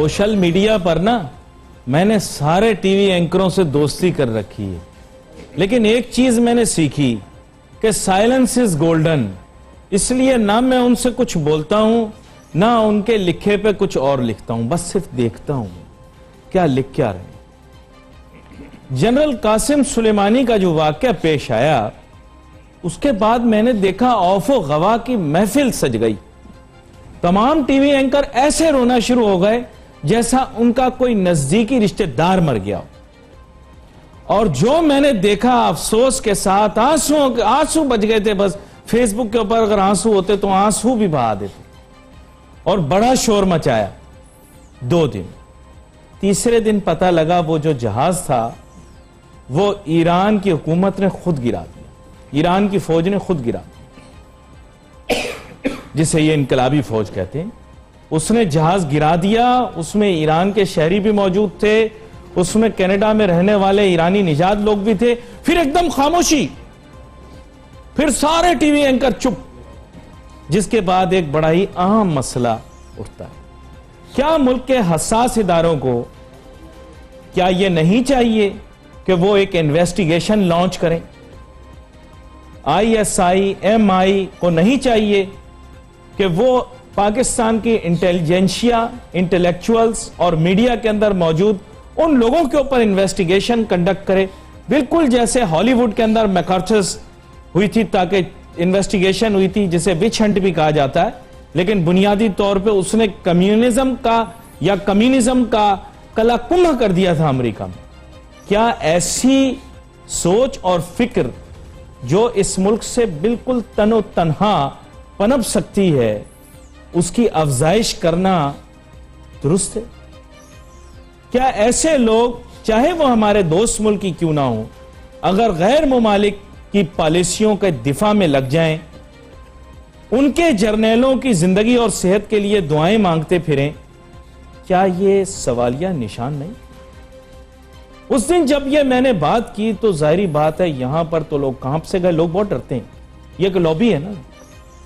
Social media पर ना मैंने सारे टीवी एंकरों से दोस्ती कर रखी है, लेकिन एक चीज मैंने सीखी कि साइलेंस इज गोल्डन। इसलिए ना मैं उनसे कुछ बोलता हूं, ना उनके लिखे पे कुछ और लिखता हूं, बस सिर्फ देखता हूं क्या लिख क्या रहे। जनरल कासिम सुलेमानी का जो वाकया पेश आया, उसके बाद मैंने देखा औफो गवा की महफिल सज गई। तमाम टीवी एंकर ऐसे रोना शुरू हो गए जैसा उनका कोई नजदीकी रिश्तेदार मर गया हो। और जो मैंने देखा, अफसोस के साथ आंसू बच गए थे। बस फेसबुक के ऊपर अगर आंसू होते तो आंसू भी बहा देते। और बड़ा शोर मचाया 2 दिन। तीसरे दिन पता लगा वो जो जहाज था वो ईरान की हुकूमत ने खुद गिरा दिया, ईरान की फौज ने खुद गिरा दिया, जिसे ये इनकलाबी फौज कहते हैं। उसने जहाज गिरा दिया। उसमें ईरान के शहरी भी मौजूद थे, उसमें कनाडा में रहने वाले ईरानी निजात लोग भी थे। फिर एकदम खामोशी, फिर सारे टीवी एंकर चुप। जिसके बाद एक बड़ा ही अहम मसला उठता है, क्या मुल्क के हसास इदारों को क्या यह नहीं चाहिए कि वो एक इन्वेस्टिगेशन लॉन्च करें? ISI, MI को नहीं चाहिए कि वो पाकिस्तान की इंटेलिजेंशिया, इंटेलेक्चुअल्स और मीडिया के अंदर मौजूद उन लोगों के ऊपर इन्वेस्टिगेशन कंडक्ट करे, बिल्कुल जैसे हॉलीवुड के अंदर मैकर्थर्स हुई थी, ताकि इन्वेस्टिगेशन हुई थी, जिसे विच हंट भी कहा जाता है। लेकिन बुनियादी तौर पे उसने कम्युनिज्म का कलाकुंभ कर दिया था अमेरिका में। क्या ऐसी सोच और फिक्र जो इस मुल्क से बिल्कुल तनो तन्हा पनप सकती है, उसकी अफजाइश करना दुरुस्त है? क्या ऐसे लोग, चाहे वो हमारे दोस्त मुल्क की क्यों ना हो, अगर गैर मुमालिक की पॉलिसियों के दिफा में लग जाएं, उनके जर्नैलों की जिंदगी और सेहत के लिए दुआएं मांगते फिरें, क्या ये सवालिया निशान नहीं? उस दिन जब ये मैंने बात की तो जाहिर बात है यहां पर तो लोग कांप से गए, लोग बहुत डरते हैं। ये एक लॉबी है ना,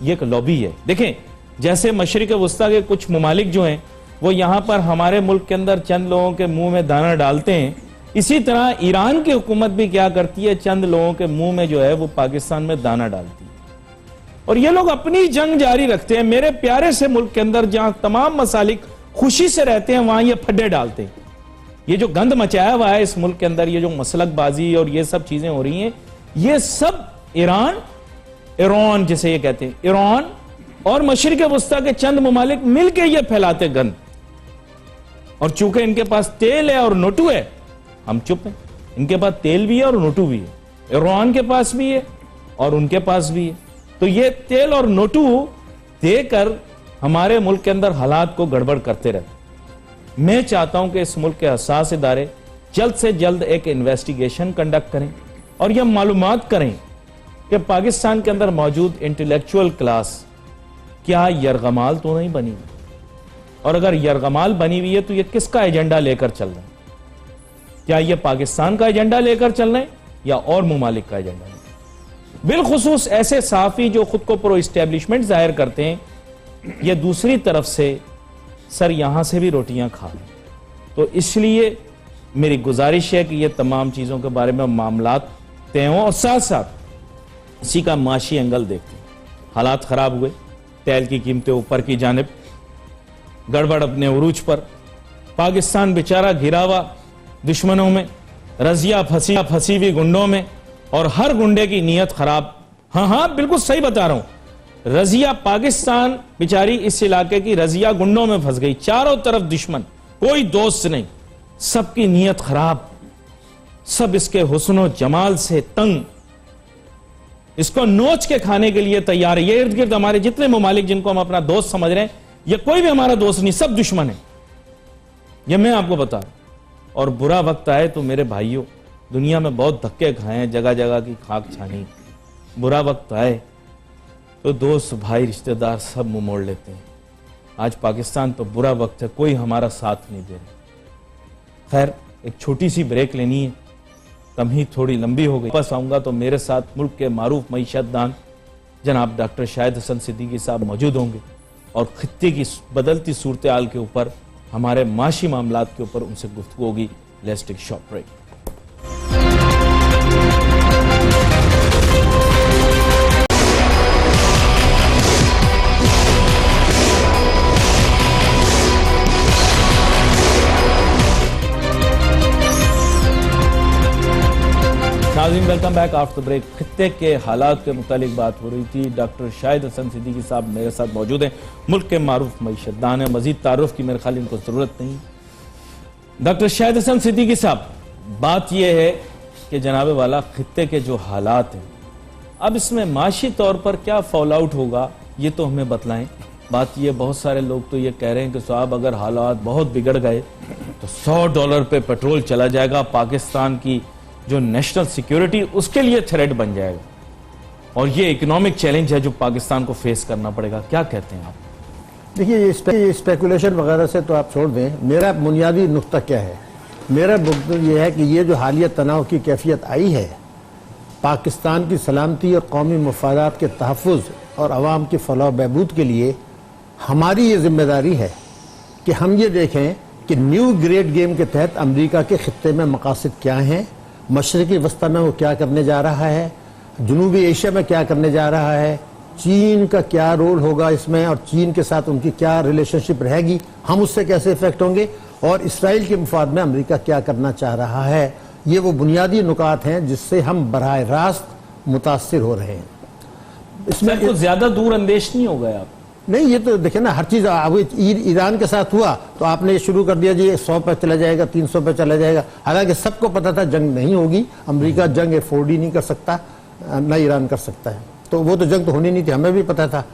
ये एक लॉबी है। देखें, जैसे मशरिक वस्ता के कुछ ममालिक जो हैं वो यहां पर हमारे मुल्क के अंदर चंद लोगों के मुंह में दाना डालते हैं, इसी तरह ईरान की हुकूमत भी क्या करती है, चंद लोगों के मुंह में जो है वो पाकिस्तान में दाना डालती है। और ये लोग अपनी जंग जारी रखते हैं। मेरे प्यारे से मुल्क के अंदर जहां तमाम मसालिक खुशी से रहते हैं, वहां ये फड्डे डालते हैं। ये जो गंद मचाया हुआ है इस मुल्क के अंदर, ये जो मसलकबाजी और ये सब चीजें हो रही हैं, ये सब ईरान जिसे ये कहते हैं, ईरान और मशरिक वस्ता के चंद ममालिक मिलकर ये फैलाते गंद। और चूंकि इनके पास तेल है और नोटू है, हम चुप हैं। इनके पास तेल भी है और नोटू भी है, ईरान के पास भी है और उनके पास भी है। तो ये तेल और नोटू देकर हमारे मुल्क के अंदर हालात को गड़बड़ करते रहते। मैं चाहता हूं कि इस मुल्क के हसास इदारे जल्द से जल्द एक इन्वेस्टिगेशन कंडक्ट करें और यह मालूमात करें कि पाकिस्तान के अंदर मौजूद इंटेलेक्चुअल क्लास क्या यरगमाल तो नहीं बनी हुई, और अगर यरगमाल बनी हुई है तो यह किसका एजेंडा लेकर चल रहा है? क्या यह पाकिस्तान का एजेंडा लेकर चल रहे हैं या और मुमालिक का एजेंडा? बिलखुसूस ऐसे साफी जो खुद को प्रो इस्टेब्लिशमेंट जाहिर करते हैं, यह दूसरी तरफ से सर यहां से भी रोटियां खा रहे हैं। तो इसलिए मेरी गुजारिश है कि यह तमाम चीजों के बारे में मामलात तय हों और साथ साथ इसी का माशी एंगल देखते हैं। हालात खराब हुए, तेल की कीमतें ऊपर की जानिब, गड़बड़ अपने उरूज पर, पाकिस्तान बेचारा घिरा हुआ दुश्मनों में, रजिया फंसी हुई गुंडों में, और हर गुंडे की नीयत खराब। हाँ बिल्कुल सही बता रहा हूं, रजिया पाकिस्तान बेचारी इस इलाके की रजिया गुंडों में फंस गई। चारों तरफ दुश्मन, कोई दोस्त नहीं, सबकी नीयत खराब, सब इसके हुस्न जमाल से तंग, इसको नोच के खाने के लिए तैयार है। ये इर्द गिर्द हमारे जितने ममालिक जिनको हम अपना दोस्त समझ रहे हैं, ये कोई भी हमारा दोस्त नहीं, सब दुश्मन है, ये मैं आपको बता रहा हूं। और बुरा वक्त आए तो मेरे भाइयों, दुनिया में बहुत धक्के खाए हैं, जगह जगह की खाक छानी। बुरा वक्त आए तो दोस्त भाई रिश्तेदार सब मुंह मोड़ लेते हैं। आज पाकिस्तान तो बुरा वक्त है, कोई हमारा साथ नहीं दे रहा। खैर, एक छोटी सी ब्रेक लेनी है, कम ही थोड़ी लंबी हो गई। वापस आऊंगा तो मेरे साथ मुल्क के मारूफ मईशतदान जनाब डॉक्टर शाहिद हसन सिद्दीकी साहब मौजूद होंगे और खित्ते की बदलती सूरत हाल के ऊपर हमारे माशी मामलात के ऊपर उनसे गुफ्तगू होगी। Let's take short break. नाज़रीन, वेलकम बैक आफ्टर ब्रेक। खित्ते के हालात के मुतालिक बात हो रही थी। डॉक्टर शाहिद हसन सिद्दीकी साहब मेरे साथ मौजूद हैं, मुल्क के मारूफ मईशतदान है। मजीद तारुफ की मेरे ख्याल इनको जरूरत नहीं। डॉक्टर शाहिद हसन सिद्दीकी साहब, बात यह है कि जनाबे वाला खित्ते के जो हालात हैं, अब इसमें माशी तौर पर क्या फॉल आउट होगा ये तो हमें बतलाएं। बात ये, बहुत सारे लोग तो ये कह रहे हैं कि साहब अगर हालात बहुत बिगड़ गए तो $100 पे पेट्रोल चला जाएगा, पाकिस्तान की जो नेशनल सिक्योरिटी उसके लिए थ्रेट बन जाएगा, और ये इकोनॉमिक चैलेंज है जो पाकिस्तान को फेस करना पड़ेगा। क्या कहते हैं आप? देखिए, ये स्पेकुलेशन वगैरह से तो आप छोड़ दें। मेरा बुनियादी नुक्ता क्या है? मेरा मुद्दा ये है कि ये जो हालिया तनाव की कैफियत आई है, पाकिस्तान की सलामती और कौमी मफादात के तहफ़्फ़ुज़ और अवाम की फलाह बहबूद के लिए हमारी ये जिम्मेदारी है कि हम ये देखें कि न्यू ग्रेड गेम के तहत अमरीका के खित्ते में मकासद क्या हैं, मशरक़ी वस्ता में वो क्या करने जा रहा है, जनूबी एशिया में क्या करने जा रहा है, चीन का क्या रोल होगा इसमें, और चीन के साथ उनकी क्या रिलेशनशिप रहेगी, हम उससे कैसे इफेक्ट होंगे, और इसराइल के मुफाद में अमेरिका क्या करना चाह रहा है। ये वो बुनियादी नुकात हैं जिससे हम बराह रास्त मुतासिर हो रहे हैं। इसमें कुछ ज्यादा दूर अंदेश नहीं हो गए आप? नहीं, ये तो देखे ना, हर चीज़ अब ईरान के साथ हुआ तो आपने शुरू कर दिया जी 100 पे चला जाएगा, 300 पे चला जाएगा। हालांकि सबको पता था जंग नहीं होगी, अमेरिका जंग अफोर्ड ही नहीं कर सकता, ना ईरान कर सकता है, तो वो तो जंग तो होनी नहीं थी, हमें भी पता था।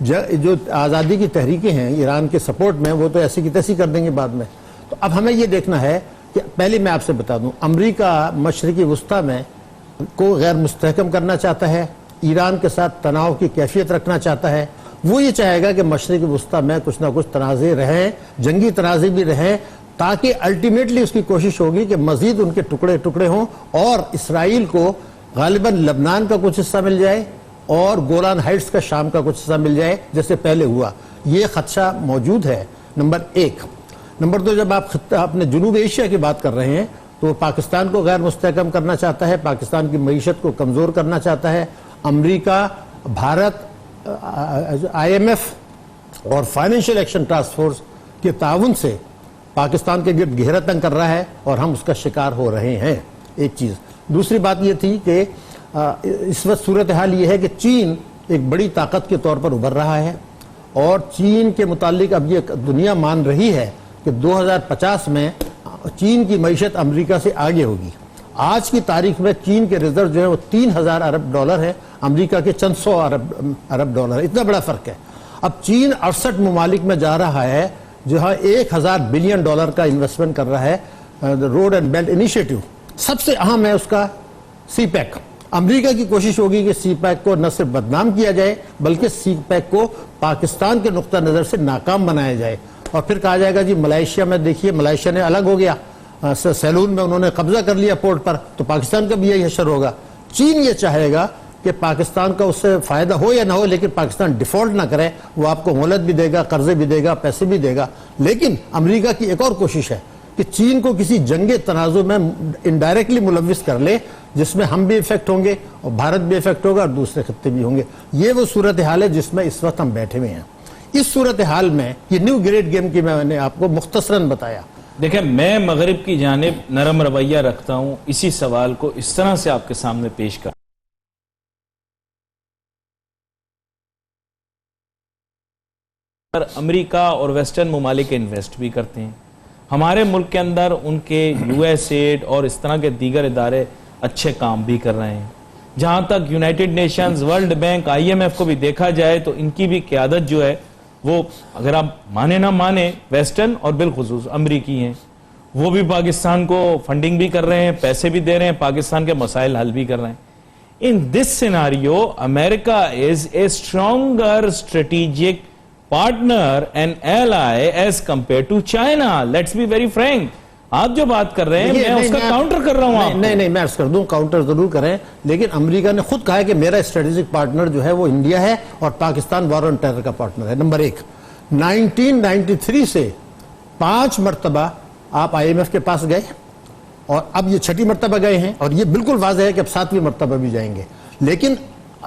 जो आज़ादी की तहरीकें हैं ईरान के सपोर्ट में, वो तो ऐसी की तैसी कर देंगे बाद में। तो अब हमें ये देखना है कि पहले मैं आपसे बता दूं, अमेरिका मशरिकी वस्ता में को गैर मुस्तहकम करना चाहता है, ईरान के साथ तनाव की कैफियत रखना चाहता है। वो ये चाहेगा कि मशरिकी वस्ता में कुछ ना कुछ तनाज़े रहें, जंगी तनाज़े भी रहें, ताकि अल्टीमेटली उसकी कोशिश होगी कि मजीद उनके टुकड़े टुकड़े हों और इसराइल को गालिबन लबनान का कुछ हिस्सा मिल जाए और गोलान हाइट्स का शाम का कुछ हिस्सा मिल जाए, जैसे पहले हुआ। ये खदशा मौजूद है, नंबर 1। नंबर 2, जब आप अपने जनूब एशिया की बात कर रहे हैं तो वो पाकिस्तान को गैर मुस्तहकम करना चाहता है, पाकिस्तान की मईशत को कमज़ोर करना चाहता है। अमरीका, भारत, IMF और फाइनेंशियल एक्शन टास्क फोर्स के ताउन से पाकिस्तान के गिर्द घेरा तंग कर रहा है और हम उसका शिकार हो रहे हैं। एक चीज़। दूसरी बात यह थी कि इस वक्त सूरत हाल ये है कि चीन एक बड़ी ताकत के तौर पर उभर रहा है, और चीन के मुतालिक अब ये दुनिया मान रही है कि 2050 में चीन की मईशत अमेरिका से आगे होगी। आज की तारीख में चीन के रिजर्व जो है वो 3000 अरब डॉलर है, अमेरिका के चंद 100 अरब डॉलर, इतना बड़ा फर्क है। अब चीन 68 ममालिक में जा रहा है जहां 1000 बिलियन डॉलर का इन्वेस्टमेंट कर रहा है। रोड एंड बेल्ट इनिशिएटिव सबसे अहम है उसका, CPEC। अमेरिका की कोशिश होगी कि CPEC को न सिर्फ बदनाम किया जाए बल्कि CPEC को पाकिस्तान के नुक्ता नज़र से नाकाम बनाया जाए, और फिर कहा जाएगा जी मलेशिया में देखिए, मलेशिया ने अलग हो गया, सैलून में उन्होंने कब्जा कर लिया पोर्ट पर, तो पाकिस्तान का भी यही हशर होगा। चीन ये चाहेगा कि पाकिस्तान का उससे फायदा हो या ना हो, लेकिन पाकिस्तान डिफॉल्ट ना करे। वो आपको मोहलत भी देगा, कर्जे भी देगा, पैसे भी देगा। लेकिन अमेरिका की एक और कोशिश है कि चीन को किसी जंगे तनाज़ुर में इनडायरेक्टली मुलविस कर ले, जिसमें हम भी इफेक्ट होंगे और भारत भी इफेक्ट होगा और दूसरे खत्ते भी होंगे। ये वो सूरत हाल है जिसमें इस वक्त हम बैठे हुए हैं। इस सूरत हाल में ये न्यू ग्रेड गेम की मैंने आपको मुख्तसरन बताया। देखिए, मैं मगरिब की जानिब नरम रवैया रखता हूं, इसी सवाल को इस तरह से आपके सामने पेश कर। अमेरिका और वेस्टर्न ममालिक इन्वेस्ट भी करते हैं हमारे मुल्क के अंदर, उनके USAID और इस तरह के दीगर इदारे अच्छे काम भी कर रहे हैं। जहां तक United Nations, world bank, IMF को भी देखा जाए तो इनकी भी क़यादत जो है वो, अगर आप माने ना माने, वेस्टर्न और बिलखुसूस अमरीकी हैं। वो भी पाकिस्तान को फंडिंग भी कर रहे हैं, पैसे भी दे रहे हैं, पाकिस्तान के मसाइल हल भी कर रहे हैं। In this scenario America is a stronger strategic partner and ally as compare to China. Let's be very frank, आप जो बात कर रहे हैं मैं उसका काउंटर कर रहा हूं। नहीं, मैं अर्ज कर दूं, काउंटर जरूर करें, लेकिन अमेरिका ने खुद कहा है कि मेरा स्ट्रेटेजिक पार्टनर जो है वो इंडिया है और पाकिस्तान वॉर ऑन टेरर का पार्टनर है। नंबर 1, 1993 से 5 मरतबा आप IMF के पास गए और अब ये 6ठी मरतबा गए हैं और ये बिल्कुल वाज़ेह है कि अब 7वीं मरतबा भी जाएंगे। लेकिन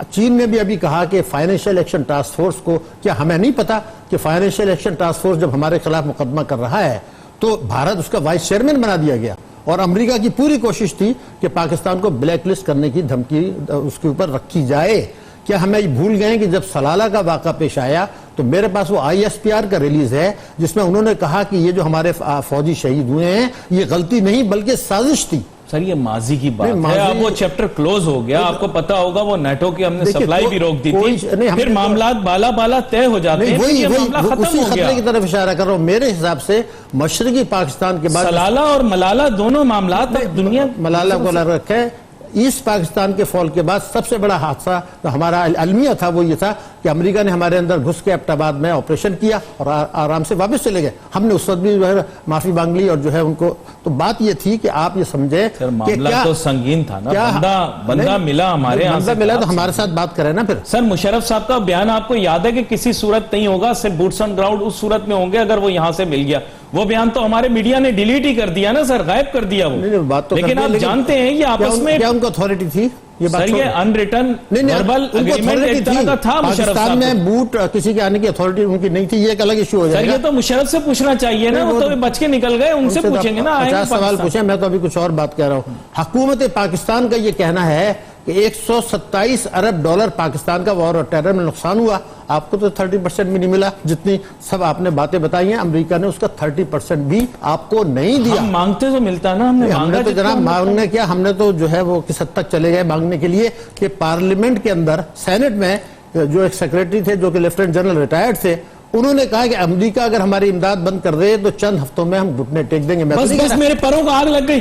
चीन ने भी अभी कहा कि फाइनेंशियल एक्शन टास्क फोर्स को, क्या हमें नहीं पता कि फाइनेंशियल एक्शन टास्क फोर्स जब हमारे खिलाफ मुकदमा कर रहा है तो भारत उसका वाइस चेयरमैन बना दिया गया और अमेरिका की पूरी कोशिश थी कि पाकिस्तान को ब्लैकलिस्ट करने की धमकी उसके ऊपर रखी जाए। क्या हमें ये भूल गए कि जब सलाला का वाक़ा पेश आया तो मेरे पास वो ISPR का रिलीज है जिसमें उन्होंने कहा कि ये जो हमारे फौजी शहीद हुए हैं ये गलती नहीं बल्कि साजिश थी। सर ये माजी की बात है, अब वो चैप्टर क्लोज हो गया। आपको पता होगा वो नेटो की हमने सप्लाई भी रोक दी थी, फिर मामला बाला तय हो जाते हैं, वही मामला खत्म उसी हो गया। खतरे की तरफ इशारा कर रहा हूं। मेरे हिसाब से मशरकी पाकिस्तान के बाद सलाला और मलाला दोनों मामला दुनिया मलाला को अलग रखा है। ईस्ट पाकिस्तान के फॉल के बाद सबसे बड़ा हादसा तो हमारा अलमिया था, वो ये था कि अमेरिका ने हमारे अंदर घुस के एबटाबाद में ऑपरेशन किया और आराम से वापस चले गए। हमने उस वक्त भी जो है माफी मांग ली और जो है उनको, तो बात ये थी कि आप ये समझे कि क्या तो संगीन था ना, बंदा मिला हमारे यहाँ से, मिला तो हमारे साथ बात करें ना। फिर सर मुशर्रफ साहब का बयान आपको याद है कि किसी सूरत नहीं होगा, सिर्फ बूट्स ऑन ग्राउंड उस सूरत में होंगे अगर वो यहाँ से मिल गया। वो बयान तो हमारे मीडिया ने डिलीट ही कर दिया ना सर, गायब कर दिया वो। बात तो लेकिन आप जानते हैं ये आपस में क्या उनको अथॉरिटी थी ये बात? सर ये अनरिटन वर्बल एग्रीमेंट एक तरह का था। पाकिस्तान में बूट किसी के आने की अथॉरिटी उनकी नहीं थी, ये एक अलग इशू हो जाएगा। सर ये तो मुशर्रफ से पूछना चाहिए ना, वो तो बच के निकल गए, उनसे पूछेंगे ना। 50 सवाल पूछे, मैं तो अभी कुछ और बात कह रहा हूँ। हुकूमत पाकिस्तान का ये कहना है कि 127 अरब डॉलर पाकिस्तान का वॉर और टेरर में नुकसान हुआ। आपको तो 30% भी नहीं मिला, जितनी सब आपने बातें बताई हैं। अमेरिका ने उसका 30% भी आपको नहीं दिया। हम मांगते तो मिलता ना, हमने तो जनाब मांगने क्या, हमने तो जो है वो किस हद तक चले गए मांगने के लिए कि पार्लियामेंट के अंदर सेनेट में जो एक सेक्रेटरी थे जो कि लेफ्टिनेंट जनरल रिटायर्ड थे, उन्होंने कहा कि अमेरिका अगर हमारी इमदाद बंद कर दे तो चंद हफ्तों में हम घुटने टेक देंगे। बस मेरे पैरों को आग लग गई।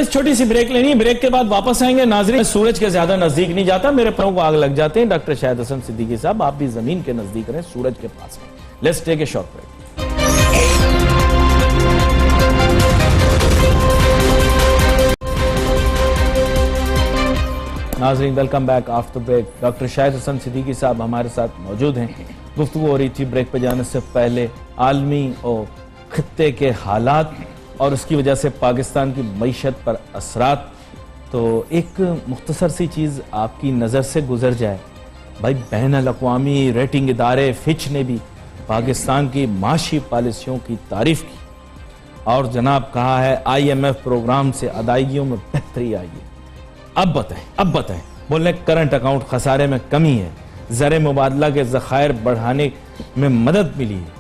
छोटी सी ब्रेक लेनी है, ब्रेक के बाद वापस आएंगे। नाज़रीन सूरज के ज्यादा नजदीक नहीं जाता, मेरे पैरों को आग लग जाते हैं। डॉक्टर शाहिद हसन सिद्दीकी साहब आप भी जमीन के नजदीक रहे, सूरज के पास हैं। Let's take a short break. नाज़रीन welcome back after break. Doctor Shahid Hasan Siddiqui साहब हमारे साथ मौजूद हैं। गुफ्तगू हो रही थी ब्रेक पे जाने से पहले आलमी और खित्ते के हालात और उसकी वजह से पाकिस्तान की मईशत पर असरात। तो एक मुख्तसर सी चीज़ आपकी नज़र से गुजर जाए भाई, बैनुल-अक़वामी रेटिंग इदारे फिच ने भी पाकिस्तान की माशी पॉलिसियों की तारीफ की और जनाब कहा है IMF प्रोग्राम से अदायगियों में बेहतरी आई है। अब बताएं बोले करंट अकाउंट खसारे में कमी है, ज़र मुबादला के ज़खायर बढ़ाने में मदद मिली है।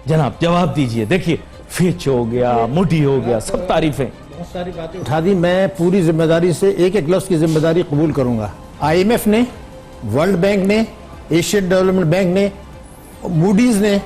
जनाब जवाब दीजिए। देखिए फिच हो गया, मूडी हो गया, सब तारीफें, बहुत सारी बातें उठा दी। मैं पूरी जिम्मेदारी से एक एक लफ्ज़ की जिम्मेदारी कबूल करूंगा। IMF ने, वर्ल्ड बैंक ने, एशियन डेवलपमेंट बैंक ने, मूडीज ने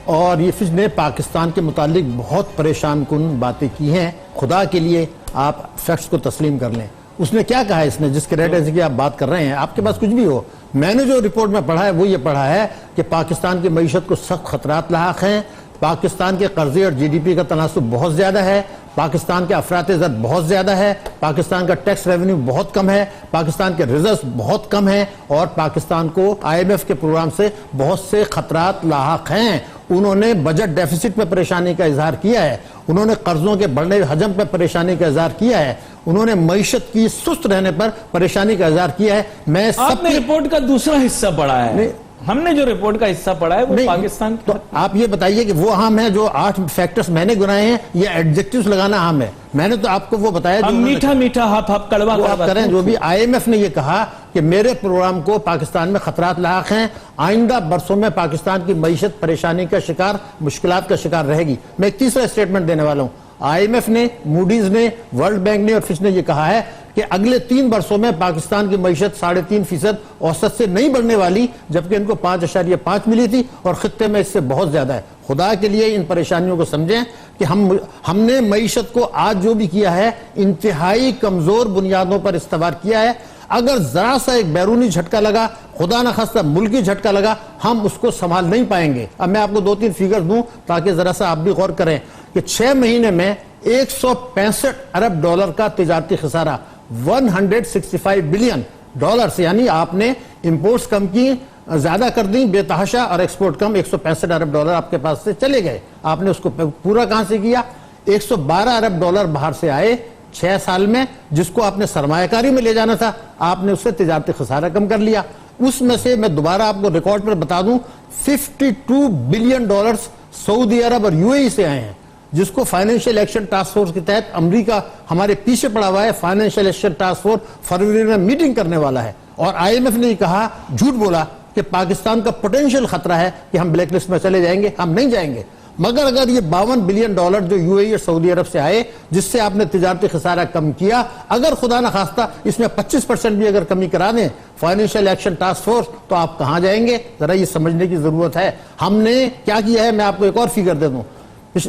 और ये फिच ने पाकिस्तान के मुतालिक बहुत परेशान कुन बातें की हैं। खुदा के लिए आप फैक्ट्स को तस्लीम कर लें। उसने क्या कहा है, इसने जिसके रेट ऐसे की आप बात कर रहे हैं, आपके पास कुछ भी हो, मैंने जो रिपोर्ट में पढ़ा है वो ये पढ़ा है कि पाकिस्तान की मईशत को सख्त खतरात लाहक हैं, पाकिस्तान के कर्जे और GDP का तनासुब बहुत ज्यादा है, पाकिस्तान के अफराते ज़र बहुत ज्यादा है, पाकिस्तान का टैक्स रेवेन्यू बहुत कम है, पाकिस्तान के रिजर्व बहुत कम है और पाकिस्तान को IMF के प्रोग्राम से बहुत से खतरात लाहक हैं। उन्होंने बजट डेफिसिट में परेशानी का इजहार किया है, उन्होंने कर्जों के बढ़ने हजम पर परेशानी का इजहार किया है, उन्होंने मईशत की सुस्त रहने पर परेशानी का इजहार किया है। मैं आपने रिपोर्ट का दूसरा हिस्सा पढ़ा है, हमने जो रिपोर्ट का हिस्सा पढ़ा है वो पाकिस्तान। तो आप ये बताइए कि वो अहम है जो 8 फैक्टर्स मैंने गिनाए हैं, ये एडजेक्टिव्स लगाना अहम है? मैंने तो आपको वो बताया जो मीठा हाफ कड़वा आप करें। जो भी IMF ने ये कहा कि मेरे प्रोग्राम को पाकिस्तान में खतरात लाहक हैं, आइंदा बरसों में पाकिस्तान की मईशत परेशानी का शिकार, मुश्किलात का शिकार रहेगी। मैं एक तीसरा स्टेटमेंट देने वाला हूं। IMF ने, मूडीज ने, वर्ल्ड बैंक ने और फिच ने यह कहा है कि अगले 3 वर्षों में पाकिस्तान की मईशत 3.5% औसत से नहीं बढ़ने वाली, जबकि इनको 5.5 मिली थी और खित्ते में इससे बहुत ज्यादा है। खुदा के लिए इन परेशानियों को समझें कि हमने मईशत को आज जो भी किया है इंतहाई कमजोर बुनियादों पर इस्तेवार किया है। अगर जरा सा एक बैरूनी झटका लगा, खुदा न खास्ता मुल्की झटका लगा, हम उसको संभाल नहीं पाएंगे। अब मैं आपको 2-3 फिगर्स दूं ताकि जरा सा आप भी गौर करें कि 6 महीने में 165 अरब डॉलर का तिजारती खसारा, 165 बिलियन डॉलर से, यानी आपने इंपोर्ट्स कम की, ज्यादा कर दी बेतहाशा और एक्सपोर्ट कम, 165 अरब डॉलर आपके पास से चले गए। आपने उसको पूरा कहां से किया? 112 अरब डॉलर बाहर से आए 6 साल में, जिसको आपने सरमायाकारी में ले जाना था, आपने उससे तिजारती खसारा कम कर लिया। उसमें से मैं दोबारा आपको रिकॉर्ड पर बता दूं, 52 बिलियन डॉलर्स सऊदी अरब और यूएई से आए हैं, जिसको फाइनेंशियल एक्शन टास्क फोर्स के तहत अमेरिका हमारे पीछे पड़ा हुआ है। फाइनेंशियल एक्शन टास्क फोर्स फरवरी में मीटिंग करने वाला है और आईएमएफ ने कहा, झूठ बोला कि पाकिस्तान का पोटेंशियल खतरा है कि हम ब्लैकलिस्ट में चले जाएंगे। हम नहीं जाएंगे, मगर अगर ये 52 बिलियन डॉलर जो यूएई और सऊदी अरब से आए, जिससे आपने तिजारती खसारा कम किया, अगर खुदा न खास्ता इसमें 25% भी अगर कमी करा दें फाइनेंशियल एक्शन टास्क फोर्स, तो आप कहां जाएंगे? जरा ये समझने की जरूरत है। हमने क्या किया है, मैं आपको एक और फिगर दे दूं।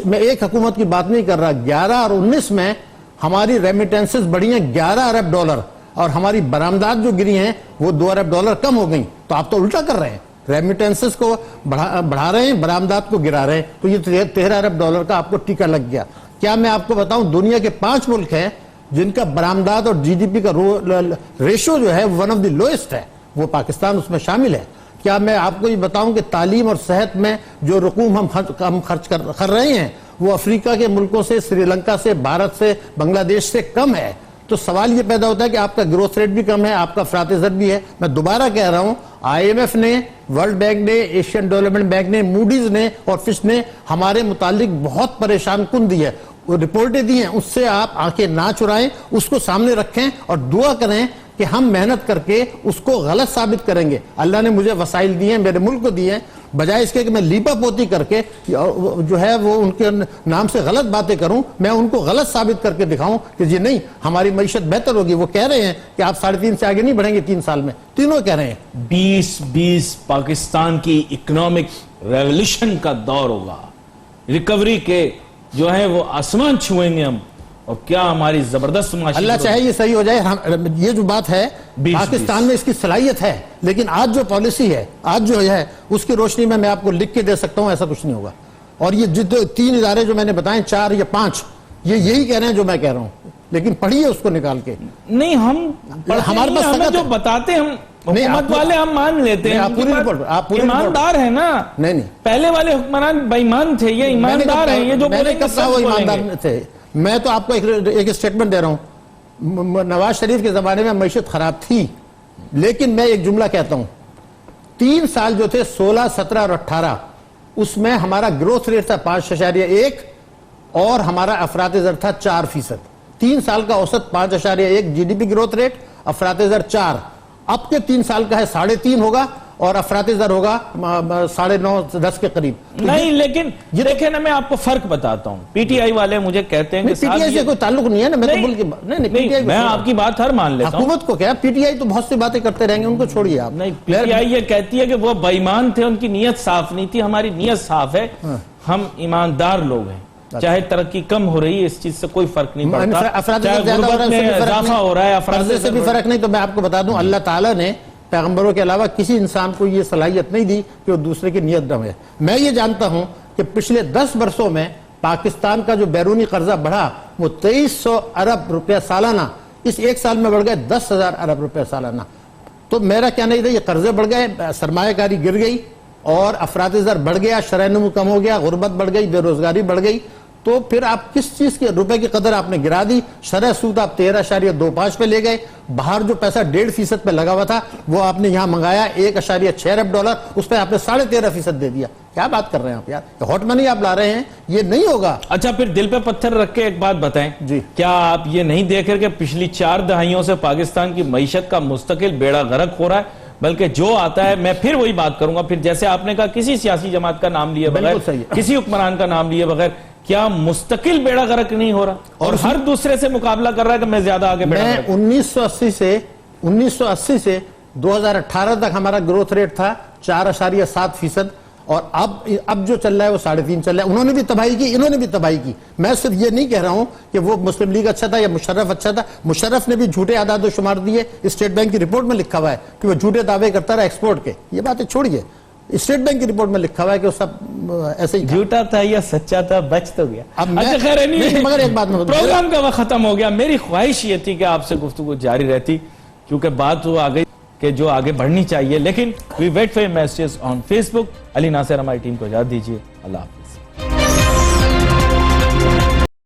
मैं एक हुकूमत की बात नहीं कर रहा, 11 और 19 में हमारी रेमिटेंसेस बढ़ी हैं 11 अरब डॉलर और हमारी बरामदात जो गिरी हैं वो 2 अरब डॉलर कम हो गई। तो आप तो उल्टा कर रहे हैं, रेमिटेंसेस को बढ़ा रहे हैं, बरामदात को गिरा रहे हैं। तो ये 13 अरब डॉलर का आपको टीका लग गया। क्या मैं आपको बताऊं, दुनिया के 5 मुल्क हैं जिनका बरामदात और जीडीपी का रेशो जो है वन ऑफ द लोएस्ट है, वो पाकिस्तान उसमें शामिल है। क्या मैं आपको ये बताऊं कि तालीम और सेहत में जो रकूम हम खर्च कर रहे हैं वो अफ्रीका के मुल्कों से, श्रीलंका से, भारत से, बांग्लादेश से कम है। तो सवाल ये पैदा होता है कि आपका ग्रोथ रेट भी कम है, आपका अफरात ज़र भी है। मैं दोबारा कह रहा हूं, आईएमएफ ने, वर्ल्ड बैंक ने, एशियन डेवलपमेंट बैंक ने, मूडीज ने और फिच ने हमारे मुतालिक बहुत परेशान कुन दी है, वो रिपोर्टें दी हैं। उससे आप आंखें ना चुराएं, उसको सामने रखें और दुआ करें कि हम मेहनत करके उसको गलत साबित करेंगे। अल्लाह ने मुझे वसाइल दिए हैं, मेरे मुल्क को दिए हैं, बजाय इसके कि मैं लीपा पोती करके जो है वो उनके नाम से गलत बातें करूं, मैं उनको गलत साबित करके दिखाऊं कि जी नहीं, हमारी मईशत बेहतर होगी। वो कह रहे हैं कि आप 3.5 से आगे नहीं बढ़ेंगे 3 साल में, तीनों कह रहे हैं। 2020 पाकिस्तान की इकोनॉमिक रेवोल्यूशन का दौर होगा, रिकवरी के जो है वो आसमान छुएंगे हम, और क्या हमारी जबरदस्त माशी, अल्लाह चाहे ये सही हो जाए। ये जो बात है, पाकिस्तान में इसकी सलाहियत है, लेकिन आज जो पॉलिसी है, आज जो है, उसकी रोशनी में मैं आपको लिख के दे सकता हूं ऐसा कुछ नहीं होगा। और ये जो 3 इदारे जो मैंने बताए, 4 या 5, ये यही कह रहे हैं जो मैं कह रहा हूं, लेकिन पढ़िए उसको निकाल के। नहीं, हम हमारे पास हमें जो बताते हैं, हम हुकूमत वाले हम मान लेते हैं, आप पूरी रिपोर्ट, आप पूरी ईमानदार है ना। नहीं, पहले वाले हुक्मरान बेईमान थे, ये ईमानदार है, ये जो बोलेंगे सब ईमानदार थे। मैं तो आपको एक स्टेटमेंट दे रहा हूं, नवाज शरीफ के जमाने में मईशत खराब थी, लेकिन मैं एक जुमला कहता हूं, 3 साल जो थे 16, 17 और 18, उसमें हमारा ग्रोथ रेट था 5.1 और हमारा अफरात ज़र था 4%। 3 साल का औसत 5.1 जीडीपी ग्रोथ रेट, अफरात ज़र 4। अब के 3 साल का है 3.5 होगा और अफरात ज़र होगा 9.5 10 के करीब। तो नहीं, लेकिन ये देखे ना, मैं आपको फर्क बताता हूं। पीटीआई वाले मुझे कहते हैं कि पीटीआई से कोई ताल्लुक नहीं है ना, मैं तो मुल्क नहीं, मैं आपकी बात हर मान लेता हूं। हुकूमत को क्या, पीटीआई तो बहुत सी बातें करते रहेंगे, उनको छोड़िए आप। नहीं, पीटीआई ये कहती है कि वो बेईमान थे, उनकी नीयत साफ नहीं थी। हमारी नीयत साफ है, हम ईमानदार लोग हैं। चाहे तरक्की कम हो रही है, इस चीज से कोई फर्क नहीं पड़ता, चाहे गुर्बत में इजाफा हो रहा है, कर्जे से भी फर्क नहीं। तो मैं आपको बता दूं, अल्लाह ताला ने पैगंबरों के अलावा किसी इंसान को यह सलाहियत नहीं दी कि वो दूसरे की नीयत दमे। मैं ये जानता हूं कि पिछले 10 वर्षों में पाकिस्तान का जो बैरूनी कर्जा बढ़ा वो 2300 अरब रुपया सालाना, इस 1 साल में बढ़ गए 10,000 अरब रुपया सालाना। तो मेरा क्या नहीं था, ये कर्जे बढ़ गए, सरमायाकारी गिर गई और अफरात ज़र बढ़ गया, शरह नमू कम हो गया, गुर्बत बढ़ गई, बेरोजगारी बढ़ गई। तो फिर आप किस चीज के रुपए की कदर आपने गिरा दी। शरह सूद आप 13.25 पे ले गए, बाहर जो पैसा 1.5% पे लगा हुआ था वो आपने यहां मंगाया 1.6 अरब डॉलर, उस पर आपने 13.5% दे दिया। क्या बात कर रहे हैं आप यार, हॉट मनी आप ला रहे हैं, ये नहीं होगा। अच्छा, फिर दिल पे पत्थर रख के एक बात बताएं जी, क्या आप ये नहीं देख रहे कि पिछली 4 दहाइयों से पाकिस्तान की मईशत का मुस्तकिल बेड़ा गर्क हो रहा है? बल्कि जो आता है, मैं फिर वही बात करूंगा, फिर जैसे आपने कहा किसी सियासी जमात का नाम लिए बगैर, किसी हुक्मरान का नाम लिए बगैर, क्या मुस्तकिल बेड़ा गर्क नहीं हो रहा और हर दूसरे से मुकाबला कर रहा है कि मैं ज्यादा आगे बढ़ रहा हूं? 1980 से 2018 तक हमारा ग्रोथ रेट था 4.7% और अब जो चल रहा है वो 3.5 चल रहा है। उन्होंने भी तबाही की, इन्होंने भी तबाही की। मैं सिर्फ ये नहीं कह रहा हूं कि वो मुस्लिम लीग अच्छा था या मुशर्रफ अच्छा था। मुशर्रफ ने भी झूठे आदाद शुमार दिए, स्टेट बैंक की रिपोर्ट में लिखा हुआ है कि वो झूठे दावे करता रहा एक्सपोर्ट के। ये बातें छोड़िए, स्टेट बैंक की रिपोर्ट में लिखा हुआ है कि वो सब ऐसे ही झूठा था या सच्चा था, बच तो गया। अब अच्छा, खैर नहीं, मगर एक बात में प्रोग्राम का वक्त खत्म हो गया। मेरी ख्वाहिश ये थी कि आपसे गुफ्तगू जारी रहती, क्योंकि बात वो आ गई कि जो आगे बढ़नी चाहिए, लेकिन we wait for messages on Facebook. Ali Nasir, हमारी टीम को इजाजत दीजिए। अल्लाह हाफ़िज़।